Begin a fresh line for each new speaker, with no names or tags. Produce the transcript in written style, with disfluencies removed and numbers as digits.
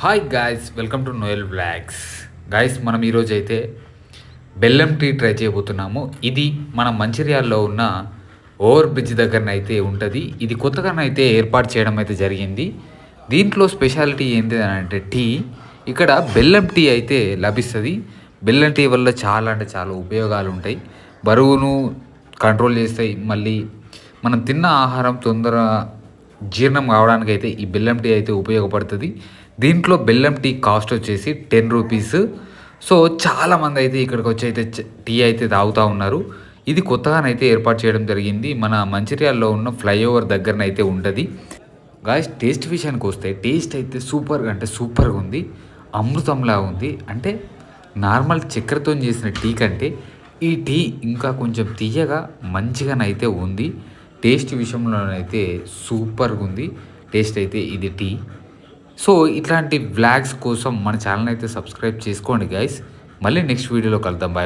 Hi guys, welcome to Noel blogs. Guys, మనం ఈరోజు అయితే బెల్లం టీ ట్రై చేయబోతున్నాము. ఇది మన మంచిర్యాలలో ఉన్న ఓవర్ బ్రిడ్జ్ దగ్గరనైతే ఉంటుంది. ఇది కొత్తగానైతే ఏర్పాటు చేయడం అయితే జరిగింది. దీంట్లో స్పెషాలిటీ ఏంటి అని అంటే టీ. ఇక్కడ బెల్లం టీ అయితే లభిస్తుంది. బెల్లం టీ వల్ల చాలా అంటే చాలా ఉపయోగాలు ఉంటాయి. బరువును కంట్రోల్ చేస్తాయి. మళ్ళీ మనం తిన్న ఆహారం తొందర జీర్ణం కావడానికి అయితే ఈ బెల్లం టీ అయితే ఉపయోగపడుతుంది. దీంట్లో బెల్లం టీ కాస్ట్ వచ్చేసి 10 రూపీస్. సో చాలామంది అయితే ఇక్కడికి వచ్చి అయితే టీ అయితే తాగుతూ ఉన్నారు. ఇది కొత్తగానైతే ఏర్పాటు చేయడం జరిగింది. మన మంచిర్యాలలో ఉన్న ఫ్లైఓవర్ దగ్గరనైతే ఉంటుంది. గాయస్, టేస్ట్ విషయానికి వస్తే టేస్ట్ అయితే సూపర్గా అంటే సూపర్గా ఉంది. అమృతంలా ఉంది. అంటే నార్మల్ చక్కెరతో చేసిన టీ కంటే ఈ టీ ఇంకా కొంచెం తీయగా మంచిగానైతే ఉంది. టేస్ట్ విషయంలోనైతే సూపర్గా ఉంది. టేస్ట్ అయితే ఇది టీ. సో ఇట్లాంటి వ్లాగ్స్ కోసం మన ఛానల్ అయితే సబ్స్క్రైబ్ చేసుకోండి గైస్. మళ్ళీ నెక్స్ట్ వీడియోలో కలుద్దాం. బాయ్.